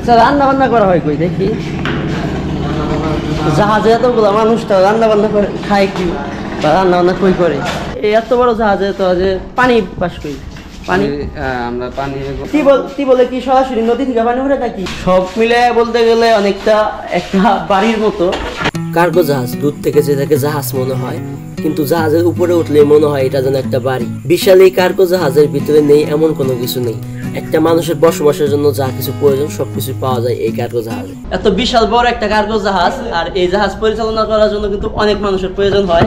আচ্ছা, রান্না বান্না করা হয় কই দেখি? জাহাজে এতগুলো মানুষটা রান্না বান্না করে খায় কি, বা রান্না বান্না কই করে? এই এত বড় জাহাজে তো যে পানি পাস করি, পানি আমরা পানি কি বলে কি সরাসরি নদী থেকে পানি উঠে থাকি? সব মিলে বলতে গেলে অনেকটা একটা বাড়ির মতো। কার্গো জাহাজ দূর থেকে যে থাকে জাহাজ মনে হয়, কিন্তু জাহাজের উপরে উঠলে মনে হয় এটা যেন একটা বাড়ি। বিশাল এই কার্গো জাহাজের ভিতরে নেই এমন কোনো কিছু নেই। একটা মানুষের বসবাসের জন্য যা কিছু প্রয়োজন সবকিছু পাওয়া যায় এই কার্গো জাহাজে। এত বিশাল বড় একটা কার্গো জাহাজ, আর এই জাহাজ পরিচালনা করার জন্য কিন্তু অনেক মানুষের প্রয়োজন হয়।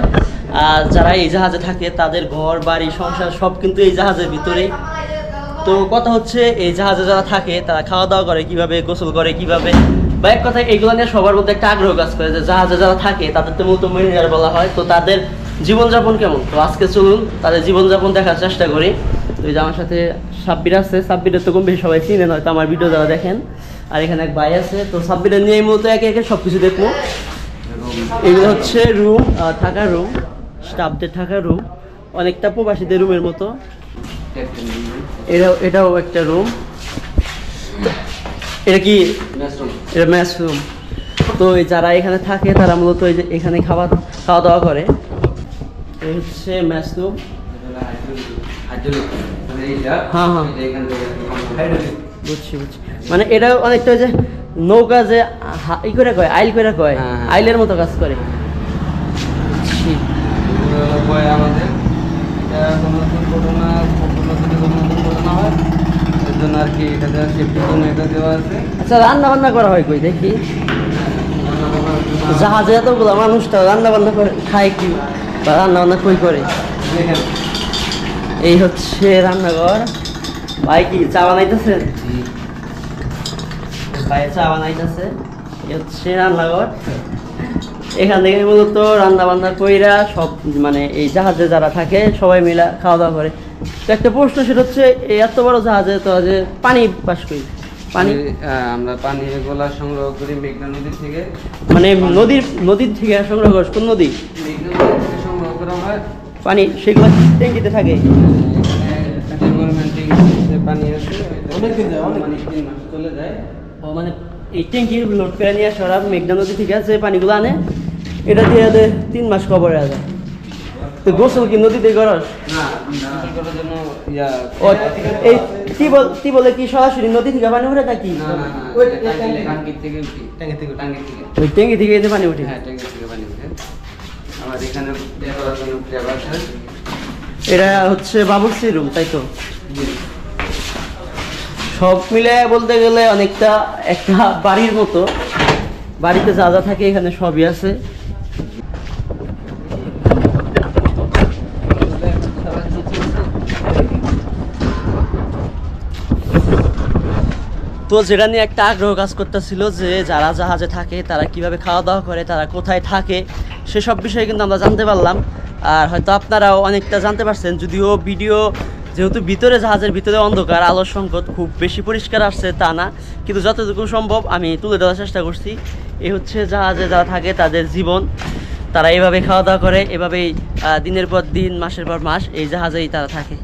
আর যারা এই জাহাজে থাকে তাদের ঘর বাড়ি সংসার সব কিন্তু এই জাহাজের ভিতরেই। তো কথা হচ্ছে এই জাহাজে যারা থাকে তারা খাওয়া দাওয়া করে কিভাবে, গোসল করে কিভাবে, বা এক কথায় এইগুলো নিয়ে সবার মধ্যে একটা আগ্রহ কাজ করে যে জাহাজে যারা থাকে তাদের তো মূলত মেরিনার বলা হয়। তো তাদের জীবনযাপন কেমন, তো আজকে চলুন তাদের জীবনযাপন দেখার চেষ্টা করি। তো এই যে আমার সাথে সাব্বির আছে, সাব্বিরের তো কম বেশি সবাই চিনেন হয়তো আমার ভিডিও যারা দেখেন। আর এখানে এক ভাই আছে, তো সাব্বিরের নিয়ে মূলত একে একে সব কিছু দেখবো। এগুলো হচ্ছে রুম, থাকার রুম, স্টাফদের থাকার রুম, অনেকটা প্রবাসীদের রুমের মতো। এটাও একটা রুম। এটা কি? এটা ম্যাচ রুম। তো যারা এখানে থাকে তারা মূলত এই যে এখানে খাওয়া দাওয়া করে। এই হচ্ছে ম্যাচ রুম। হ্যাঁ হ্যাঁ, বুঝছি। মানে এটা অনেকটা যে নৌকা যে ই করে কয়, আইল করে কয়, আইলের মতো কাজ করে। আচ্ছা, রান্না বান্না করা হয় কই দেখি? জাহাজে এতগুলো মানুষটা রান্না বান্না করে খায় কি, বা রান্না বান্না কই করে? এই হচ্ছে রান্নাঘর। ভাই কি চা বানাইতেছেন? ভাই চা বানাইতেছে। এই হচ্ছে রান্নাঘর। এখান থেকে মূলত রান্না বান্না কইরা সব মানে এই জাহাজে যারা থাকে সবাই মিলে খাওয়া দাওয়া করে। তো একটা প্রশ্ন, সেটা হচ্ছে এই এত বড় জাহাজে তো যে পানি পাস করি, পানি আমরা পানি এগুলা সংগ্রহ করি মেঘনা নদী থেকে। মানে নদীর থেকে সংগ্রহ করি? কোন নদী? মেঘনা নদী থেকে সংগ্রহ করা হয় পানি। সেগুলো ট্যাঙ্কিতে থাকে? পানি আছে অনেকদিন চলে যায়। ও মানে এই ট্যাঙ্কি লোড করে নিয়ে আসা মেঘনা নদী থেকে আছে পানিগুলো আনে, এটা দিয়ে 3 মাস কবরে আছে। তো গোসল কি নদীতে করস? না, গোসল করার জন্য এই কি বলে কি সরাসরি নদী থেকে পানি উঠে থাকি? ওই ট্যাঙ্কি থেকে ওই ট্যাঙ্কি থেকে এতে পানি উঠে? হ্যাঁ, ট্যাঙ্কি থেকে পানি উঠে। আমাদের এখানে করার জন্য ফ্লেভার আছে। এটা হচ্ছে বাবুর্চি রুম, তাই তো? সব মিলে বলতে গেলে অনেকটা একটা বাড়ির মতো। বাড়িতে যা যা থাকে এখানে সবই আছে। তো যেটা নিয়ে একটা আগ্রহ কাজ করতেছিল যে যারা জাহাজে থাকে তারা কিভাবে খাওয়া দাওয়া করে, তারা কোথায় থাকে, সেসব বিষয়ে কিন্তু আমরা জানতে পারলাম। আর হয়তো আপনারাও অনেকটা জানতে পারছেন, যদিও ভিডিও যেহেতু ভিতরে জাহাজের ভিতরে অন্ধকার, আলোর সংকট, খুব বেশি পরিষ্কার আসছে তা না, কিন্তু যতটুকু সম্ভব আমি তুলে দেওয়ার চেষ্টা করছি। এই হচ্ছে জাহাজে যারা থাকে তাদের জীবন, তারা এভাবে খাওয়া দাওয়া করে, এভাবেই দিনের পর দিন মাসের পর মাস এই জাহাজেই তারা থাকে।